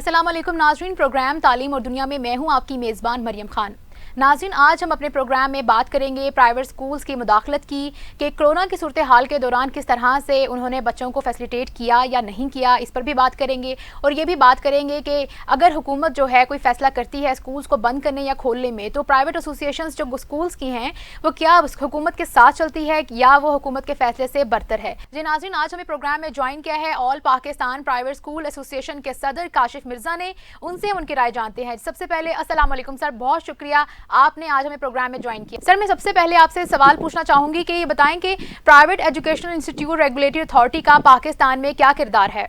अस्सलाम वालेकुम नाज़रीन, प्रोग्राम तालीम और दुनिया में मैं हूं आपकी मेज़बान मरियम खान। नाज़रीन, आज हम अपने प्रोग्राम में बात करेंगे प्राइवेट स्कूल्स की मुदाखलत की कि कोरोना की सूरत हाल के दौरान किस तरह से उन्होंने बच्चों को फैसिलिटेट किया या नहीं किया, इस पर भी बात करेंगे। और ये भी बात करेंगे कि अगर हुकूमत जो है कोई फैसला करती है स्कूल्स को बंद करने या खोलने में, तो प्राइवेट एसोसिएशन जो स्कूल्स की हैं वो क्या हुकूमत के साथ चलती है या वो हुकूमत के फैसले से बरतर है। जी नाज़रीन, आज हमें प्रोग्राम में ज्वाइन किया है all Pakistan private school association के सदर काशिफ मिर्जा ने। उनसे हम उनकी राय जानते हैं। सबसे पहले अस्सलाम वालेकुम सर, बहुत शुक्रिया आपने आज हमें प्रोग्राम में ज्वाइन किया। सर, मैं सबसे पहले आपसे सवाल पूछना चाहूंगी कि ये बताएं कि private educational institute regulatory authority का पाकिस्तान में क्या किरदार है।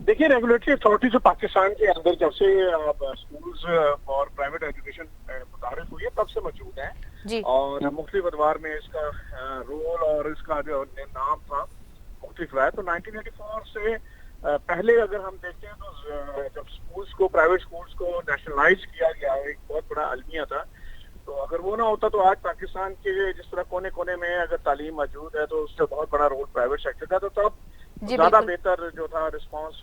देखिए, रेगुलेटरी अथॉरिटी जो पाकिस्तान के अंदर जब से स्कूल्स और प्राइवेट एजुकेशन मुतारिफ हुई है तब से मौजूद है जी। और मुख्तलिफ अदवार में इसका रोल और इसका जो नाम था मुख्तलिफ रहा है। तो 1984 से पहले अगर हम देखें तो जब स्कूल्स को, प्राइवेट स्कूल्स को नेशनलाइज किया गया, एक बहुत बड़ा अलमिया था। तो अगर वो ना होता तो आज पाकिस्तान के जिस तरह कोने कोने में अगर तालीम मौजूद है तो उससे बहुत बड़ा रोल प्राइवेट सेक्टर का, तो तब ज्यादा बेहतर जो था रिस्पांस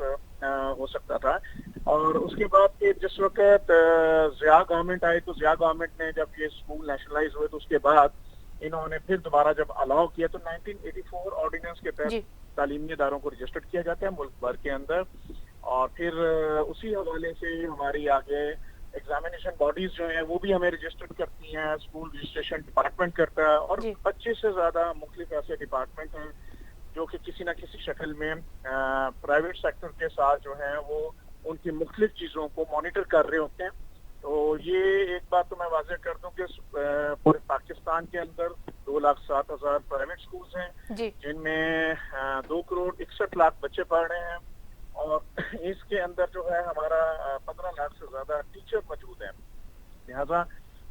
हो सकता था। और उसके बाद के जिस वक्त जिया गवर्नमेंट आई तो जिया गवर्नमेंट ने जब ये स्कूल नेशनलाइज हुए तो उसके बाद इन्होंने फिर दोबारा जब अलाउ किया तो 1984 ऑर्डिनेंस के तहत तालीमी इदारों को रजिस्टर्ड किया जाता है मुल्क भर के अंदर। और फिर उसी हवाले से हमारी आगे एग्जामिनेशन बॉडीज जो हैं वो भी हमें रजिस्टर्ड करती हैं, स्कूल रजिस्ट्रेशन डिपार्टमेंट करता है और 25 से ज्यादा मुख्तलिफ ऐसे डिपार्टमेंट हैं जो कि किसी न किसी शक्ल में प्राइवेट सेक्टर के साथ जो है वो उनकी मुख्तलिफ चीजों को मॉनिटर कर रहे होते हैं। तो ये एक बात तो मैं वाज़ेह कर दूं कि पूरे पाकिस्तान के अंदर 2,07,000 प्राइवेट स्कूल्स हैं जिनमें 2,61,00,000 बच्चे पढ़ रहे हैं और इसके अंदर जो है हमारा 15 लाख से ज्यादा टीचर मौजूद हैं। लिहाजा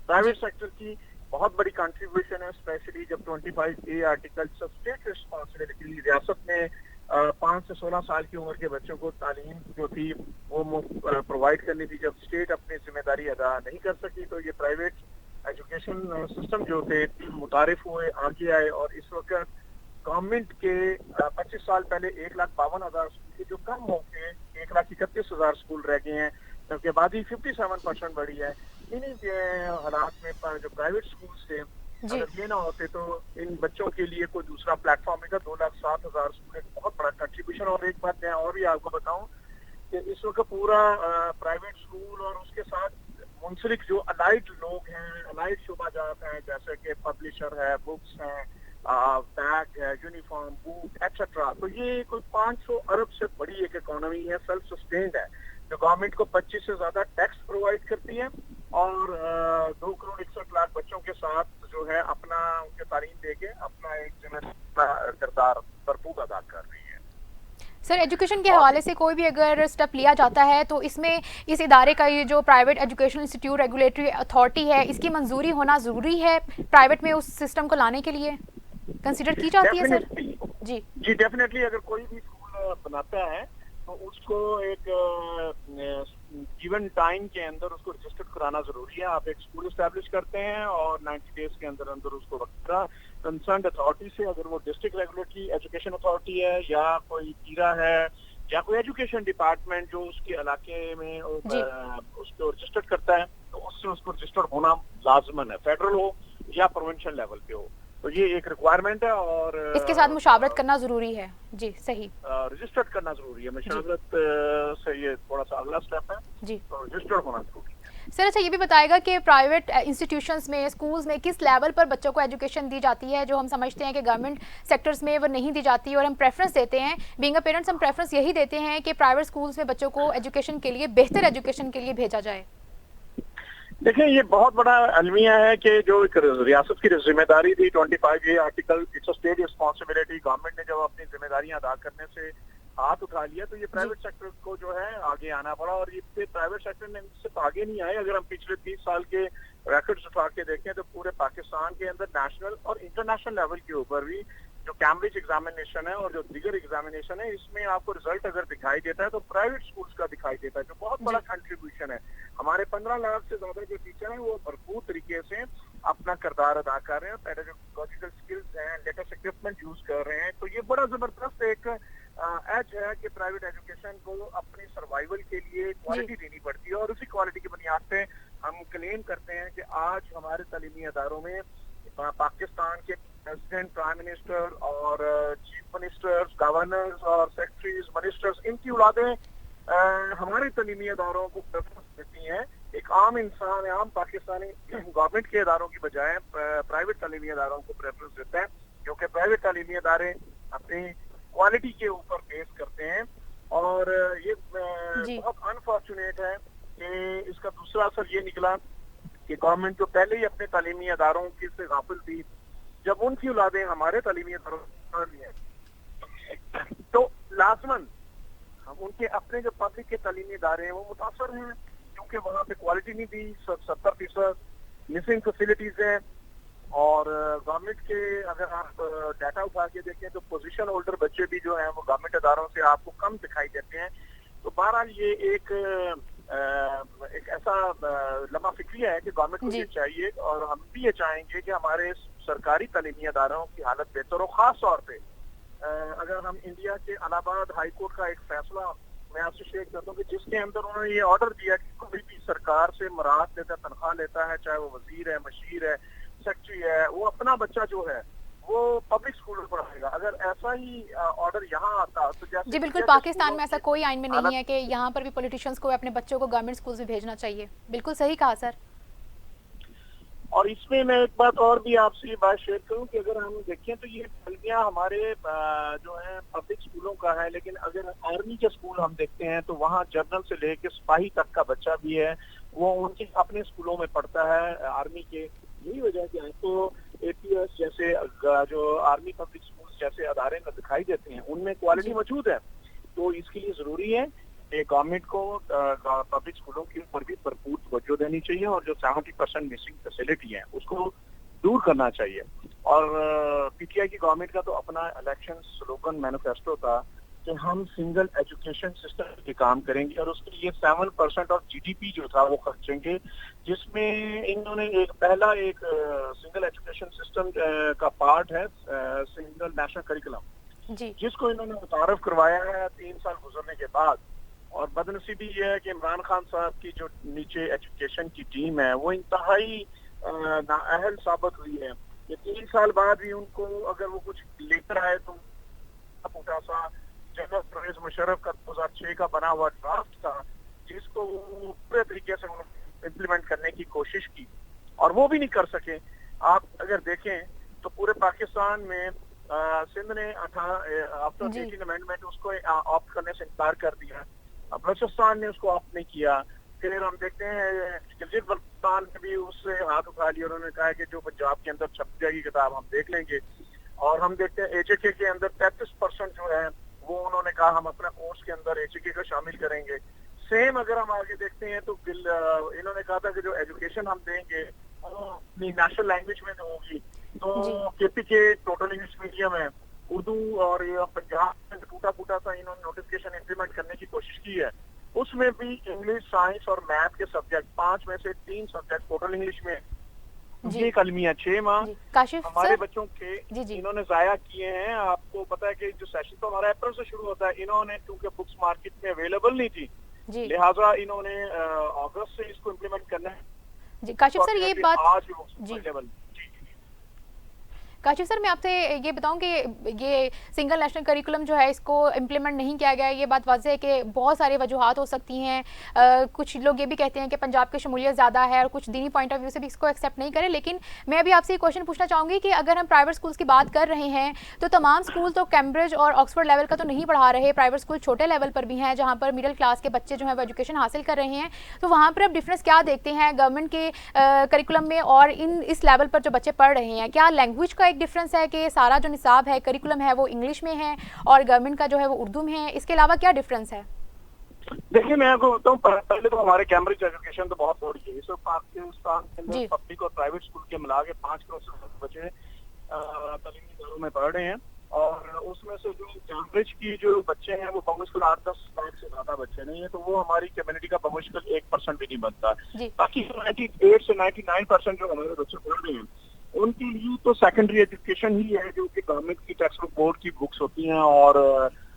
प्राइवेट सेक्टर की बहुत बड़ी कंट्रीब्यूशन है, स्पेशली जब 25A आर्टिकल स्टेट रिस्पॉन्सिबिलिटी, रियासत में 5 से 16 साल की उम्र के बच्चों को तालीम जो थी वो प्रोवाइड करनी थी। जब स्टेट अपनी जिम्मेदारी अदा नहीं कर सकी तो ये प्राइवेट एजुकेशन सिस्टम जो थे मुतारिफ हुए, आगे आए और इस वक्त गवर्नमेंट के 25 साल पहले 1,52,000 स्कूल के जो कम होके 1,31,000 स्कूल रह गए हैं, जबकि आबादी 57% बढ़ी है। इन्हीं के हालात में जो प्राइवेट स्कूल्स थे अगर ये ना होते तो इन बच्चों के लिए कोई दूसरा प्लेटफॉर्म नहीं था। 2,07,000 स्कूल एक बहुत बड़ा कंट्रीब्यूशन। और एक बात मैं और भी आपको बताऊं कि इस वक्त पूरा प्राइवेट स्कूल और उसके साथ मुंसलिक जो अलाइड लोग हैं, अलाइड शुबाजात हैं, जैसे कि पब्लिशर है, बुक्स हैं, बैग है, यूनिफॉर्म, बूट एक्सेट्रा, तो ये कोई 500 अरब से बड़ी एक इकोनॉमी है, सेल्फ सस्टेन्ड है, जो गवर्नमेंट को 25 से ज्यादा टैक्स प्रोवाइड करती है और 2,61,00,000 बच्चों के साथ जो है अपना उनके तालीम देके अपना एक जिम्मेदार किरदार भरपूर अदा कर रही है। सर, एजुकेशन के हवाले से कोई भी अगर स्टेप लिया जाता है तो इसमें इस इदारे का, ये जो private educational institute regulatory authority है, इसकी मंजूरी होना ज़रूरी है प्राइवेट में उस सिस्टम को लाने के लिए, कंसिडर की जाती है सर? जी डेफिनेटली। अगर कोई भी स्कूल बनाता है तो उसको एक गिवन टाइम के अंदर उसको रजिस्टर्ड कराना जरूरी है। आप एक स्कूल एस्टैब्लिश करते हैं और 90 डेज के अंदर अंदर उसको वक्ता कंसर्न अथॉरिटी से, अगर वो डिस्ट्रिक्ट रेगुलेटरी एजुकेशन अथॉरिटी है या कोई टीरा है या कोई एजुकेशन डिपार्टमेंट जो उसके इलाके में उसको रजिस्टर्ड करता है, तो उससे उसको रजिस्टर्ड होना लाजमन है, फेडरल हो या प्रोविंशियल लेवल पे हो। तो ये एक रिक्वायरमेंट है और इसके साथ मुशावरत करना जरूरी है। जी सही, रजिस्टर्ड करना जरूरी है। मुशावरत से ये थोड़ा सा अगला स्टेप है जी, तो रजिस्टर्ड होना जरूरी है। सर अच्छा, ये भी बताएगा कि प्राइवेट इंस्टीट्यूशंस में, स्कूल्स में किस लेवल पर बच्चों को एजुकेशन दी जाती है जो हम समझते हैं कि गवर्नमेंट सेक्टर्स में वो नहीं दी जाती और हम प्रेफरेंस देते हैं, बीइंग अ पेरेंट्स हम प्रेफरेंस यही देते हैं कि प्राइवेट स्कूल्स में बच्चों को एजुकेशन के लिए, बेहतर एजुकेशन के लिए भेजा जाए। देखिए, ये बहुत बड़ा अलमिया है कि जो एक रियासत की जिम्मेदारी थी 25A article, it's a state responsibility, government ने जब अपनी जिम्मेदारियां अदा करने से हाथ उठा लिया तो ये प्राइवेट सेक्टर को जो है आगे आना पड़ा। और ये प्राइवेट सेक्टर ने सिर्फ आगे नहीं आए, अगर हम पिछले 30 साल के रिकॉर्ड्स उठा के देखें तो पूरे पाकिस्तान के अंदर नेशनल और इंटरनेशनल लेवल के ऊपर भी जो कैम्ब्रिज एग्जामिनेशन है और जो दीगर एग्जामिनेशन है, इसमें आपको रिजल्ट अगर दिखाई देता है तो प्राइवेट स्कूल्स का दिखाई देता है, जो बहुत बड़ा कंट्रीब्यूशन है। हमारे 15 लाख से ज्यादा जो टीचर हैं वो भरपूर तरीके से अपना किरदार अदा कर रहे हैं, पेडागोजिकल स्किल्स हैं, लेटेस्ट इक्विपमेंट यूज कर रहे हैं। तो ये बड़ा जबरदस्त एक एज है कि प्राइवेट एजुकेशन को अपनी सर्वाइवल सर्वाइवल के लिए क्वालिटी देनी पड़ती है, और उसी क्वालिटी की बुनियाद पे हम क्लेम करते हैं कि आज हमारे तालीमी अदारों में पाकिस्तान के प्रेसिडेंट, प्राइम मिनिस्टर और चीफ मिनिस्टर्स, गवर्नर्स और सेक्रेटरीज, मिनिस्टर्स, इनकी औलादें हमारे तालीमी अदारों को प्रेफरेंस देती हैं। एक आम इंसान, आम पाकिस्तानी गवर्नमेंट के अदारों की बजाय प्राइवेट तालीमी अदारों को प्रेफरेंस देता है, क्योंकि प्राइवेट तालीमी अदारे अपनी क्वालिटी के ऊपर बेस करते हैं। और ये बहुत अनफॉर्चुनेट है कि इसका दूसरा असर ये निकला कि गवर्नमेंट जो पहले ही अपने तालीमी अदारों की से गाफिल थी, जब उनकी औलादें हमारे तालीमी अदारों में तो लाजमन हम उनके अपने जो पब्लिक के तालीमी इदारे हैं वो मुतासर हैं, क्योंकि वहाँ पे क्वालिटी नहीं थी। 70% मिसिंग फैसिलिटीज हैं, और गवर्नमेंट के अगर आप डाटा उठा के देखें तो पोजीशन होल्डर बच्चे भी जो हैं वो गवर्नमेंट अदारों से आपको कम दिखाई देते हैं। तो बहरहाल ये एक ऐसा लम्हा फिक्रिया है कि गवर्नमेंट को ये चाहिए, और हम भी ये चाहेंगे कि हमारे सरकारी तालीमी अदारों की हालत बेहतर हो। खास तौर पे अगर हम इंडिया के इलाहाबाद हाई कोर्ट का एक फैसला मैं आपसे शेयर करता हूँ कि जिसके अंदर उन्होंने ये ऑर्डर दिया कि कोई भी सरकार से मुराद लेता है, तनख्वाह लेता है, चाहे वो वजीर है, मशीर है, सेक्रेटरी है, वो अपना बच्चा जो है वो पब्लिक स्कूल में पढ़ाएगा। अगर ऐसा ही ऑर्डर यहाँ आता तो जैसे जी बिल्कुल, पाकिस्तान में ऐसा कोई आइन में नहीं है कि यहाँ पर भी पॉलिटिशियंस को अपने बच्चों को गवर्नमेंट स्कूल में भेजना चाहिए। बिल्कुल सही कहा सर। और इसमें मैं एक बात और भी आपसे ये बात शेयर करूं कि अगर हम देखें तो ये गलतियां हमारे जो है पब्लिक स्कूलों का है, लेकिन अगर आर्मी के स्कूल हम देखते हैं तो वहाँ जनरल से लेकर सिपाही तक का बच्चा भी है, वो उनके अपने स्कूलों में पढ़ता है आर्मी के। यही वजह कि आपको APS जैसे जो आर्मी पब्लिक स्कूल जैसे अदारे में दिखाई देते हैं उनमें क्वालिटी मौजूद है। तो इसके लिए जरूरी है गवर्नमेंट को पब्लिक स्कूलों के ऊपर भी भरपूर तवज्जो देनी चाहिए, और जो 70% मिसिंग फैसिलिटी है उसको दूर करना चाहिए। और PTI की गवर्नमेंट का तो अपना इलेक्शन स्लोगन मैनिफेस्टो था कि हम सिंगल एजुकेशन सिस्टम पे काम करेंगे, और उसके लिए 7% ऑफ GDP जो था वो खर्चेंगे, जिसमें इन्होंने एक पहला एक सिंगल एजुकेशन सिस्टम का पार्ट है सिंगल नेशनल करिकुलम, जिसको इन्होंने मुतारफ करवाया है 3 साल गुजरने के बाद। और बदनसीबी ये है कि इमरान खान साहब की जो नीचे एजुकेशन की टीम है वो इंतहाई नाअहल साबित हुई है। ये 3 साल बाद भी उनको अगर वो कुछ लेकर आए तो छोटा सा जनरल परवेज मुशर्रफ का 2006 का बना हुआ ड्राफ्ट था, जिसको पूरे तरीके से उन्होंने इम्प्लीमेंट करने की कोशिश की, और वो भी नहीं कर सके। आप अगर देखें तो पूरे पाकिस्तान में सिंध ने आफ्टर 18 अमेंडमेंट उसको ऑप्ट करने से इनकार कर दिया, बलूचिस्तान ने उसको ऑप्ट नहीं किया। फिर हम देखते हैं गिलगित बल्तिस्तान ने भी उससे हाथ उठा लिया, उन्होंने कहा कि जो पंजाब के अंदर छप जाएगी किताब हम देख लेंगे। और हम देखते हैं HK के अंदर 33% जो है वो उन्होंने कहा हम अपना कोर्स के अंदर HK को शामिल करेंगे। सेम अगर हम आगे देखते हैं तो इन्होंने कहा था कि जो एजुकेशन हम देंगे अपनी नेशनल लैंग्वेज में होगी, तो KPK टोटल इंग्लिश मीडियम है, उर्दू और पंजाब में टूटा फूटा सा इन्होंने नोटिफिकेशन इम्प्लीमेंट करने की कोशिश की है। उसमें भी इंग्लिश, साइंस और मैथ के सब्जेक्ट 5 में से 3 सब्जेक्ट टोटल इंग्लिश में, ये कलमिया 6 माह हमारे बच्चों के इन्होंने जाया किए हैं। आपको पता है कि जो सेशन तो हमारा अप्रैल से शुरू होता है, इन्होंने क्योंकि बुक्स मार्केट में अवेलेबल नहीं थी, लिहाजा इन्होंने अगस्त से इसको इम्प्लीमेंट करना है। जी काशिफ सर, ये बात आज अवेलेबल। काशिफ सर, मैं आपसे ये बताऊं कि ये सिंगल नेशनल करिकुलम जो है इसको इम्प्लीमेंट नहीं किया गया है, ये बात वाज़ेह है कि बहुत सारी वजूहात हो सकती हैं। कुछ लोग ये भी कहते हैं कि पंजाब की शमूलियत ज़्यादा है, और कुछ दीनी पॉइंट ऑफ व्यू से भी इसको एक्सेप्ट नहीं करें। लेकिन मैं अभी आपसे ये क्वेश्चन पूछना चाहूँगी कि अगर हम प्राइवेट स्कूल्स की बात कर रहे हैं तो तमाम स्कूल तो कैम्ब्रिज और ऑक्सफोर्ड लेवल का तो नहीं पढ़ा रहे, प्राइवेट स्कूल छोटे लेवल पर भी हैं जहाँ पर मिडिल क्लास के बच्चे जो है वो एजुकेशन हासिल कर रहे हैं। तो वहाँ पर अब डिफरेंस क्या देखते हैं गवर्नमेंट के करिकुलम में और इस लेवल पर जो बच्चे पढ़ रहे हैं? क्या लैंग्वेज का एक डिफरेंस है कि सारा जो निसाब है, करिकुलम है, वो इंग्लिश में है और गवर्नमेंट का जो है वो उर्दू में है? इसके अलावा क्या डिफरेंस है? देखिए, मैं आपको बताऊं, पहले तो हमारे कैम्ब्रिज एजुकेशन तो बहुत बड़ी है। इस वक्त पाकिस्तान के अंदर पब्लिक और प्राइवेट स्कूल के मिला के 5 करोड़ से बच्चे तालीमी इदारों में पढ़ रहे हैं, और उसमें से जो कैम्ब्रिज की जो बच्चे हैं वो बमुश्किल 8-10 लाख से ज्यादा बच्चे नहीं है, तो वो हमारी कम्युनिटी का बमुश्किल 1% भी नहीं बनता। बाकी 98 से 99% जो हमारे बच्चे पढ़ रहे हैं उनके लिए तो सेकेंडरी एजुकेशन ही है, जो कि गवर्नमेंट की टेक्स्ट बुक बोर्ड की बुक्स होती हैं। और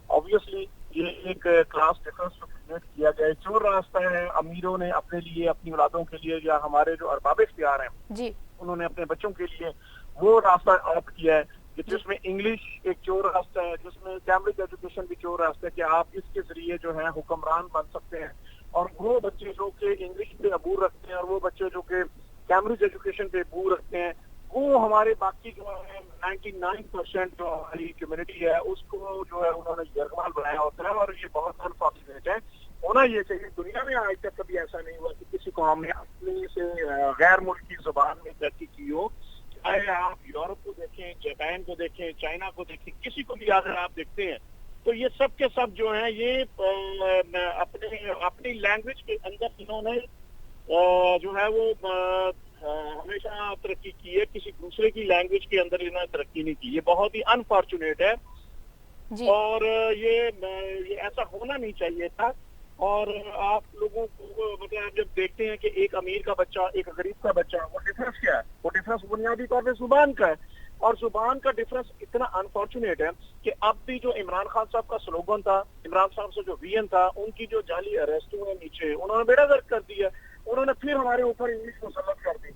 ऑब्वियसली ये एक क्लास डिफरेंस क्रिएट किया किया गया है, चोर रास्ता है अमीरों ने अपने लिए, अपनी औलादों के लिए, या हमारे जो अरबाब इख्तियार हैं जी उन्होंने अपने बच्चों के लिए वो रास्ता ऑप्ट किया है कि जी जिसमें इंग्लिश एक चोर रास्ता है, जिसमें कैम्ब्रिज एजुकेशन भी चोर रास्ता है कि आप इसके जरिए जो है हुक्मरान बन सकते हैं। और वो बच्चे जो कि इंग्लिश पे अबूर रखते हैं और वो बच्चे जो कि कैम्ब्रिज एजुकेशन पे अबूर रखते हैं, वो हमारे बाकी जो है 99% जो हमारी कम्युनिटी है उसको जो है उन्होंने यरगमाल बनाया होता है। और ये बहुत अनफॉर्चुनेट है। होना ये चाहिए, दुनिया में आज तक कभी ऐसा नहीं हुआ कि किसी कौम ने अपनी से गैर मुल्की जुबान में तरक्की की हो। चाहे आप यूरोप को देखें, जापान को देखें, चाइना को देखें, किसी को भी अगर आप देखते हैं तो ये सब के सब जो है ये अपनी लैंग्वेज के अंदर इन्होंने जो है वो हमेशा तरक्की की है, किसी दूसरे की लैंग्वेज के अंदर इन्होंने तरक्की नहीं की। ये बहुत ही अनफॉर्चुनेट है जी और ये ऐसा होना नहीं चाहिए था। और आप लोगों को मतलब आप जब देखते हैं कि एक अमीर का बच्चा, एक गरीब का बच्चा, वो डिफरेंस क्या है? वो डिफरेंस बुनियादी तौर पे जुबान का है। और जुबान का डिफरेंस इतना अनफॉर्चुनेट है कि अब भी जो इमरान खान साहब का स्लोगन था, इमरान साहब से जो विजन था, उनकी जो जाली अरेस्ट हुए नीचे, उन्होंने बेड़ा गर्क कर दिया। उन्होंने फिर हमारे ऊपर इंग्लिश मुसल्लत कर दी।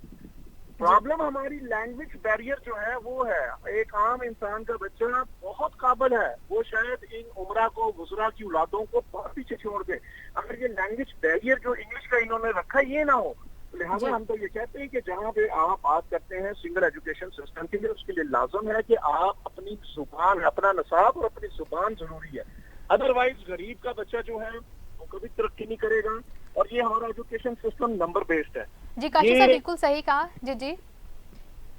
प्रॉब्लम हमारी लैंग्वेज बैरियर जो है वो है। एक आम इंसान का बच्चा बहुत काबिल है, वो शायद इन उमरा को, गुजरा की औलादों को बहुत पीछे छोड़ दे, अगर ये लैंग्वेज बैरियर जो इंग्लिश का इन्होंने रखा ये ना हो। लिहाजा हम तो ये कहते हैं कि जहाँ पे आप बात करते हैं सिंगल एजुकेशन सिस्टम के लिए, उसके लिए लाजम है कि आप अपनी जुबान, अपना नसाब और अपनी जुबान जरूरी है। अदरवाइज गरीब का बच्चा जो है वो कभी तरक्की नहीं करेगा। और ये हमारा एजुकेशन सिस्टम नंबर बेस्ड है। जी काशिफ साहब बिल्कुल सही कहा। जी जी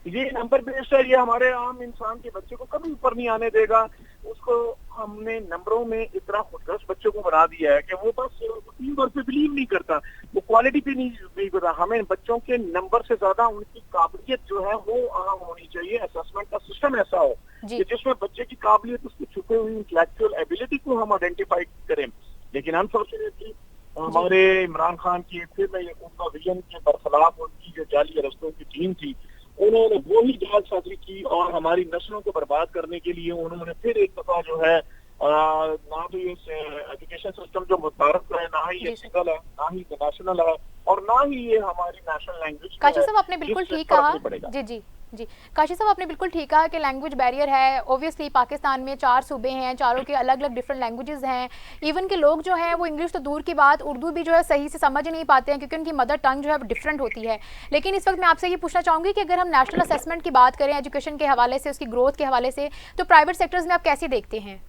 ये नंबर बेस्ड है। ये हमारे आम इंसान के बच्चे को कभी ऊपर नहीं आने देगा। उसको हमने नंबरों में इतना खुदगर्ज बच्चों को बना दिया है कि वो बस टीम वर्क पे बिलीव नहीं करता, वो क्वालिटी पे नहीं करता। हमें बच्चों के नंबर से ज्यादा उनकी काबिलियत जो है वो अहम होनी चाहिए। असेसमेंट का सिस्टम ऐसा हो कि जिसमें बच्चे की काबिलियत, उसकी छुपी हुई इंटेलेक्चुअल एबिलिटी को हम आइडेंटिफाई करें। लेकिन अनफॉर्चुनेटली हमारे इमरान खान की फिर मैं उनका विजन के बरखिलाफ उनकी जो जाली अरेस्टों की टीम थी, उन्होंने वो ही जालसाजी की और हमारी नस्लों को बर्बाद करने के लिए उन्होंने फिर एक दफा जो है ना तो ये एजुकेशन सिस्टम जो मुतारफ है, ना ही ये सिंगल है, ना ही नेशनल है, और ना ही ये हमारी नेशनल लैंग्वेज। काशिफ साहब आपने बिल्कुल ठीक कहा। जी जी जी काशिफ साहब आपने बिल्कुल ठीक कहा कि लैंग्वेज बैरियर है। ओब्वियसली पाकिस्तान में 4 सूबे हैं, चारों के अलग अलग डिफरेंट लैंग्वेजेस हैं। इवन के लोग जो हैं वो इंग्लिश तो दूर की बात, उर्दू भी जो है सही से समझ नहीं पाते हैं क्योंकि उनकी मदर टंग जो है डिफरेंट होती है। लेकिन इस वक्त मैं आपसे ये पूछना चाहूँगी कि अगर हम नेशनल असेसमेंट की बात करें एजुकेशन के हवाले से, उसकी ग्रोथ के हवाले से, तो प्राइवेट सेक्टर्स में आप कैसे देखते हैं?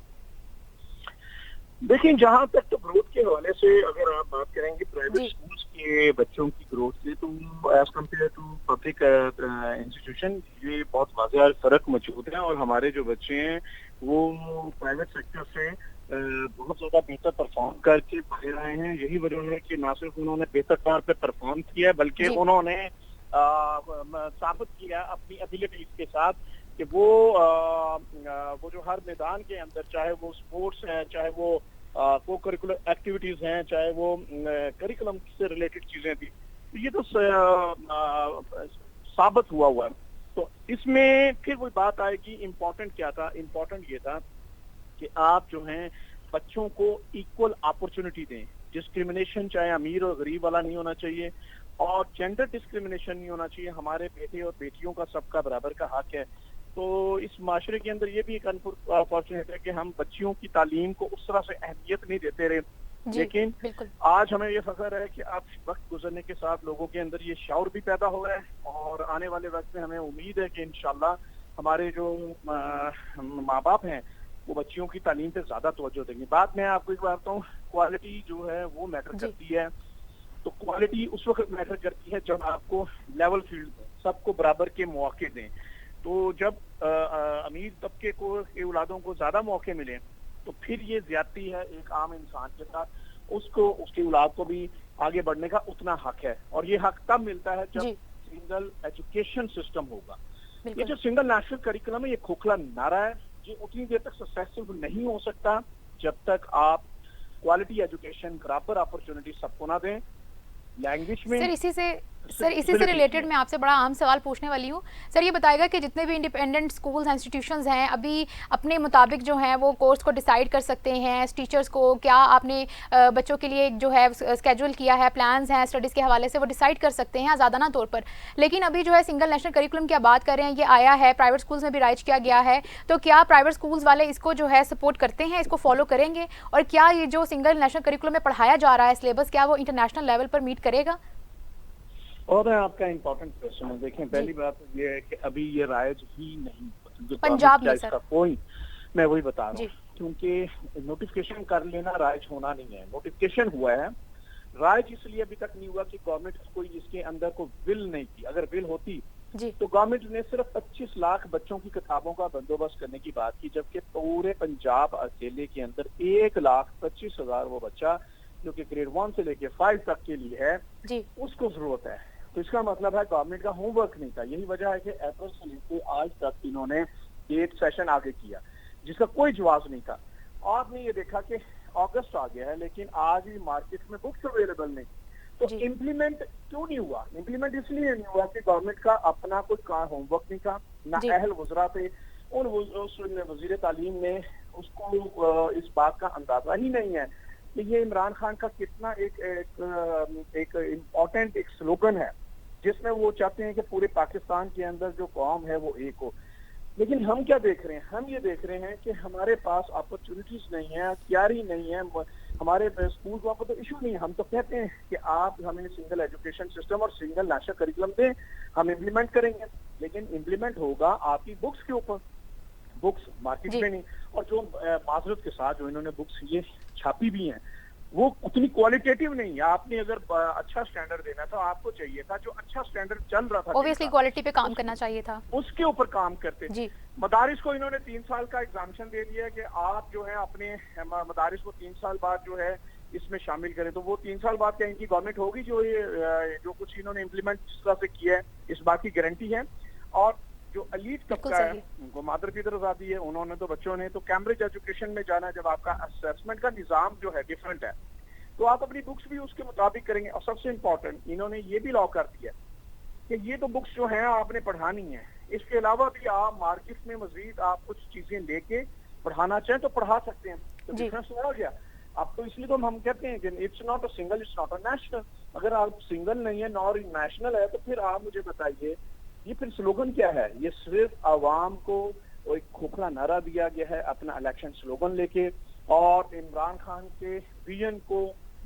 देखिए, जहाँ तक तो ग्रोथ के हवाले से अगर आप बात करेंगे प्राइवेट स्कूल्स के बच्चों की ग्रोथ से, तो as compare to public institution ये बहुत वाज़ेह फर्क मौजूद है। और हमारे जो बच्चे हैं वो प्राइवेट सेक्टर से बहुत ज़्यादा बेहतर परफॉर्म करके बाहर आए हैं। यही वजह है कि ना सिर्फ उन्होंने बेहतर तौर पे परफॉर्म किया है, बल्कि उन्होंने साबित किया अपनी एबिलिटीज के साथ कि वो जो हर मैदान के अंदर, चाहे वो स्पोर्ट्स है, चाहे वो को करिकुलर एक्टिविटीज हैं, चाहे वो करिकुलम से रिलेटेड चीजें थी, तो ये तो साबित हुआ है। तो इसमें फिर वही बात आएगी, इम्पोर्टेंट क्या था? इम्पोर्टेंट ये था कि आप जो हैं बच्चों को इक्वल अपॉर्चुनिटी दें। डिस्क्रिमिनेशन चाहे अमीर और गरीब वाला नहीं होना चाहिए, और जेंडर डिस्क्रिमिनेशन नहीं होना चाहिए। हमारे बेटे और बेटियों का सबका बराबर का हक है। तो इस माशरे के अंदर ये भी एक अनफॉर्चुनेट है कि हम बच्चियों की तालीम को उस तरह से अहमियत नहीं देते रहे। लेकिन आज हमें ये फख्र है कि आप वक्त गुजरने के साथ लोगों के अंदर ये शौर भी पैदा हो रहा है, और आने वाले वक्त में हमें उम्मीद है कि इंशाल्लाह हमारे जो माँ बाप हैं वो बच्चियों की तालीम पे ज्यादा तवज्जो देंगे। बात मैं आपको एक बात बताऊँ, क्वालिटी जो है वो मैटर करती है। तो क्वालिटी उस वक्त मैटर करती है जब आपको लेवल फील्ड सबको बराबर के मौके दें। तो जब अमीर तबके को के औलादों को ज्यादा मौके मिले तो फिर ये ज्यादती है एक आम इंसान के साथ, उसको उसकी औलाद को भी आगे बढ़ने का उतना हक है। और ये हक तब मिलता है जब सिंगल एजुकेशन सिस्टम होगा। ये जो सिंगल नेशनल करिकुलम है ये खोखला नारा है, ये उतनी देर तक सक्सेसफुल नहीं हो सकता जब तक आप क्वालिटी एजुकेशन, बराबर अपॉर्चुनिटी सबको ना दें। लैंग्वेज में सर इसी से सर इसी से रिलेटेड मैं आपसे बड़ा आम सवाल पूछने वाली हूँ। सर ये बताएगा कि जितने भी इंडिपेंडेंट स्कूल्स इंस्टीट्यूशंस हैं अभी अपने मुताबिक जो हैं वो कोर्स को डिसाइड कर सकते हैं, टीचर्स को क्या आपने बच्चों के लिए जो है स्केड्यूल किया है, प्लान्स हैं स्टडीज़ के हवाले से वो डिसाइड कर सकते हैं आज़ादाना तौर पर। लेकिन अभी जो है सिंगल नेशनल करिकुलम की आप बात कर रहे हैं, ये आया है, प्राइवेट स्कूल्स में भी राइज किया गया है, तो क्या प्राइवेट स्कूल्स वाले इसको जो है सपोर्ट करते हैं, इसको फॉलो करेंगे? और क्या ये जो सिंगल नेशनल करिकुलम में पढ़ाया जा रहा है सिलेबस, क्या वो इंटरनेशनल लेवल पर मीट करेगा? और आपका इम्पोर्टेंट क्वेश्चन है। देखें, पहली बात ये है कि अभी ये राइज ही नहीं, पंजाब में इसका कोई, मैं वही बता रहा हूँ, क्योंकि नोटिफिकेशन कर लेना राइज होना नहीं है। नोटिफिकेशन हुआ है, राइज इसलिए अभी तक नहीं हुआ कि गवर्नमेंट कोई इसके अंदर को विल नहीं की। अगर विल होती तो गवर्नमेंट ने सिर्फ 25 लाख बच्चों की किताबों का बंदोबस्त करने की बात की, जबकि पूरे पंजाब अकेले के अंदर 1,25,000 वो बच्चा जो कि ग्रेड 1 से लेके 5 तक के लिए है उसको जरूरत है। तो इसका मतलब है गवर्नमेंट का होमवर्क नहीं था। यही वजह है कि अप्रैल से लेकर आज तक इन्होंने 8 सेशन आगे किया जिसका कोई जवाब नहीं था। आपने ये देखा कि अगस्त आ गया है लेकिन आज भी मार्केट में बुक्स अवेलेबल नहीं। तो इम्प्लीमेंट क्यों नहीं हुआ? इम्प्लीमेंट इसलिए नहीं हुआ कि गवर्नमेंट का अपना कोई होमवर्क नहीं था, ना अहल वज़रा थे। उन वजीर तालीम ने उसको इस बात का अंदाजा ही नहीं है कि ये इमरान खान का कितना एक इम्पोर्टेंट एक स्लोगन है जिसमें वो चाहते हैं कि पूरे पाकिस्तान के अंदर जो कौम है वो एक हो। लेकिन हम क्या देख रहे हैं? हम ये देख रहे हैं कि हमारे पास अपॉर्चुनिटीज नहीं है, तैयारी नहीं है, हमारे स्कूल वहाँ पर तो इशू नहीं है। हम तो कहते हैं कि आप हमें सिंगल एजुकेशन सिस्टम और सिंगल नेशनल करिकुलम दें, हम इम्प्लीमेंट करेंगे, लेकिन इम्प्लीमेंट होगा आपकी बुक्स के ऊपर, बुक्स मार्केट में नहीं। और जो माजरत के साथ जो इन्होंने बुक्स ये छापी भी हैं वो उतनी क्वालिटेटिव नहीं है। आपने अगर अच्छा स्टैंडर्ड देना था, आपको चाहिए था जो अच्छा स्टैंडर्ड चल रहा था, ऑब्वियसली क्वालिटी पे काम करना चाहिए था, उसके ऊपर काम करते जी। मदारिस को इन्होंने 3 साल का एग्जामिशन दे दिया कि आप जो है अपने मदारिस को 3 साल बाद जो है इसमें शामिल करें। तो वो 3 साल बाद क्या इनकी गवर्नमेंट होगी जो ये जो कुछ इन्होंने इम्प्लीमेंट जिस तरह से किया है, इस बात की गारंटी है। और जो एलीट तबका है उनको मादर पितर आजादी है, उन्होंने तो बच्चों ने तो कैम्ब्रिज एजुकेशन में जाना है। जब आपका असेसमेंट का निजाम जो है डिफरेंट है तो आप अपनी बुक्स भी उसके मुताबिक करेंगे। और सबसे इम्पोर्टेंट इन्होंने ये भी लॉ कर दिया कि ये तो बुक्स जो हैं आपने पढ़ानी है, इसके अलावा भी आप मार्केट में मजीद आप कुछ चीजें लेके पढ़ाना चाहें तो पढ़ा सकते हैं। तो डिफरेंस हो गया। अब तो इसलिए तो हम कहते हैं कि it's not a single, it's not a national. अगर आप सिंगल नहीं है नॉर नेशनल है तो फिर आप मुझे बताइए ये फिर स्लोगन क्या है? ये सिर्फ आवाम को एक खोखला नारा दिया गया है अपना इलेक्शन स्लोगन लेके, और इमरान खान के विजन को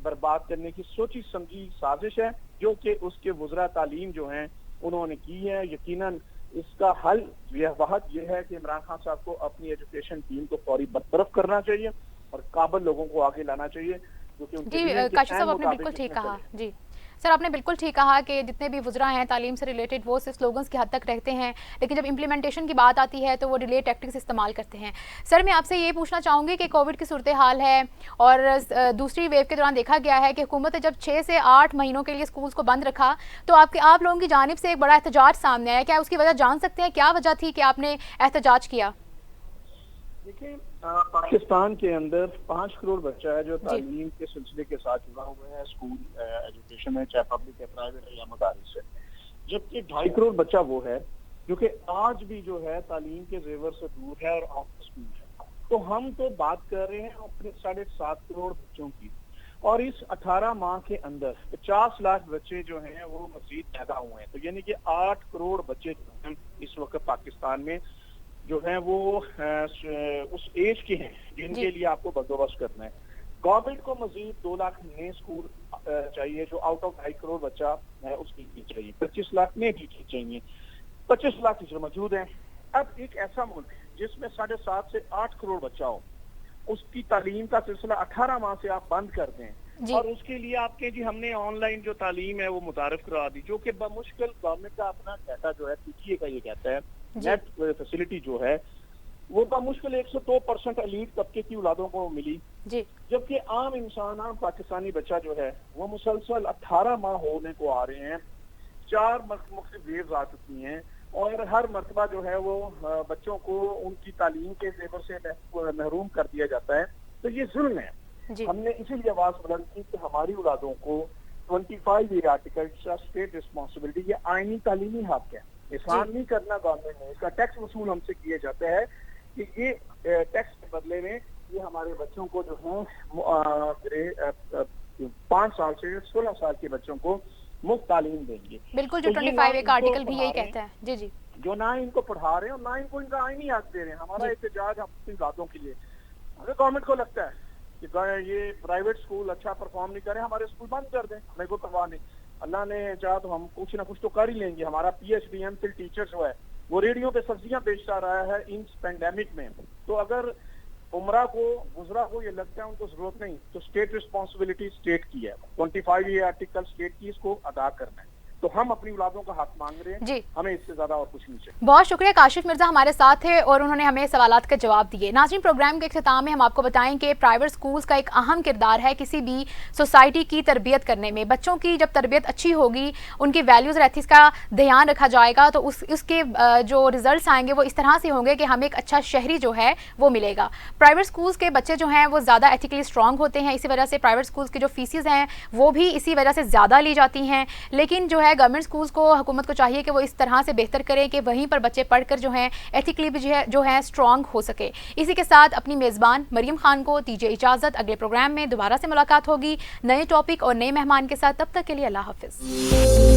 बर्बाद करने की सोची समझी साजिश है जो कि उसके वज़रा तालीम जो हैं उन्होंने की है। यकीनन इसका हल यह है कि इमरान खान साहब को अपनी एजुकेशन टीम को फौरी बरतरफ करना चाहिए और काबिल लोगों को आगे लाना चाहिए। जी काशिफ साहब आपने बिल्कुल ठीक कहा। जी सर आपने बिल्कुल ठीक कहा कि जितने भी वज़रा हैं तालीम से रिलेटेड वो सिर्फ स्लोगन्स की हद तक रहते हैं, लेकिन जब इम्प्लीमेंटेशन की बात आती है तो वो डिले टैक्टिक्स इस्तेमाल करते हैं। सर मैं आपसे ये पूछना चाहूँगी कि कोविड की सूरत हाल है और दूसरी वेव के दौरान देखा गया है कि हुकूमत ने जब 6 से 8 महीनों के लिए स्कूल्स को बंद रखा तो आप लोगों की जानिब से एक बड़ा एहतजाज सामने आया। क्या उसकी वजह जान सकते हैं, क्या वजह थी कि आपने एहतजाज किया? देखिए पाकिस्तान के अंदर 5 करोड़ बच्चा है जो तालीम के सिलसिले के साथ जुड़ा हुआ है, स्कूल एजुकेशन में, चाहे पब्लिक है, प्राइवेट है या मदारिस है। जबकि 2.5 करोड़ बच्चा वो है जो कि आज भी जो है तालीम के जेवर से दूर है और ऑफ स्कूल है। तो हम तो बात कर रहे हैं अपने 7.5 करोड़ बच्चों की, और इस 18 माह के अंदर 50 लाख बच्चे जो हैं वो मजीद पैदा हुए हैं। तो यानी कि 8 करोड़ बच्चे जो हैं इस वक्त पाकिस्तान में जो है वो उस एज के हैं जिनके लिए आपको बंदोबस्त करना है। गवर्नमेंट को मजीद 2 लाख नए स्कूल चाहिए जो आउट ऑफ 2.5 करोड़ बच्चा है उसकी चाहिए। 25 लाख नए टीचर चाहिए, 25 लाख टीचर मौजूद हैं। अब एक ऐसा मुल्क जिसमें 7.5 से 8 करोड़ बच्चा हो, उसकी तालीम का सिलसिला 18 माह से आप बंद कर दें और उसके लिए आपके जी हमने ऑनलाइन जो तालीम है वो मुतारिफ करा दी, जो कि बमुश्किल गवर्नमेंट का अपना डाटा जो है पीटीए का ये कहता है नेट फैसिलिटी जो है वो बमुश्किल 102% एलीट तबके की औलादों को मिली, जबकि आम इंसान, आम पाकिस्तानी बच्चा जो है वो मुसलसल 18 माह होने को आ रहे हैं, 4 मुख्तलिफ वेव्स आ चुकी हैं और हर मरतबा जो है वो बच्चों को उनकी तालीम के जेवर से महरूम कर दिया जाता है। तो ये जुल्म है। हमने इसीलिए आवाज बुलंद की कि हमारी औलादों को 25 ये आर्टिकल स्टेट रिस्पॉन्सिबिलिटी, ये आईनी तालीमी हक है, एहसान नहीं करना गवर्नमेंट ने, इसका टैक्स वसूल हमसे किए जाते हैं कि ये टैक्स के बदले में ये हमारे बच्चों को जो है 5 साल से 16 साल के बच्चों को मुफ्त तालीम देंगे। बिल्कुल, जो 25 एक आर्टिकल भी यही कहता है। जी जी, जो ना इनको पढ़ा रहे हैं और ना इनको इनका आईनी हक दे रहे हैं। हमारा एहतजाज अपनी बातों के लिए, अगर गवर्नमेंट को लगता है कि ये प्राइवेट स्कूल अच्छा परफॉर्म नहीं करे, हमारे स्कूल बंद कर दें, मेरे को परवाह नहीं। अल्लाह ने चाहा तो हम कुछ ना कुछ तो कर ही लेंगे। हमारा PhD MPhil टीचर जो है वो रेडियो पे सब्जियां बेचता रहा है इन पैंडेमिक में। तो अगर उमरा को गुजरा को ये लगता है उनको जरूरत नहीं, तो स्टेट रिस्पॉन्सिबिलिटी स्टेट की है। 25 ये आर्टिकल स्टेट की, इसको अदा करना है। तो हम अपनी औलादों का हक मांग रहे हैं जी, हमें इससे ज्यादा और कुछ नहीं चाहिए। बहुत शुक्रिया। काशिफ मिर्जा हमारे साथ थे और उन्होंने हमें सवालात का जवाब दिए। नाज़रीन, प्रोग्राम के इख्तिताम में हम आपको बताएं कि प्राइवेट स्कूल्स का एक अहम किरदार है किसी भी सोसाइटी की तरबियत करने में। बच्चों की जब तरबियत अच्छी होगी, उनकी वैल्यूज़ और एथिक्स का ध्यान रखा जाएगा, तो उसके जो रिजल्ट आएंगे वो इस तरह से होंगे कि हमें एक अच्छा शहरी जो है वो मिलेगा। प्राइवेट स्कूल्स के बच्चे जो हैं वो ज़्यादा एथिकली स्ट्रॉन्ग होते हैं, इसी वजह से प्राइवेट स्कूल्स की जो फीसिस हैं वो भी इसी वजह से ज़्यादा ली जाती हैं। लेकिन जो है गवर्नमेंट स्कूल्स को हुकूमत को चाहिए कि वो इस तरह से बेहतर करें कि वहीं पर बच्चे पढ़कर जो हैं एथिकली भी जो है स्ट्रॉन्ग हो सके। इसी के साथ अपनी मेज़बान मरियम खान को दीजिए इजाज़त। अगले प्रोग्राम में दोबारा से मुलाकात होगी नए टॉपिक और नए मेहमान के साथ। तब तक के लिए अल्लाह हाफिज़।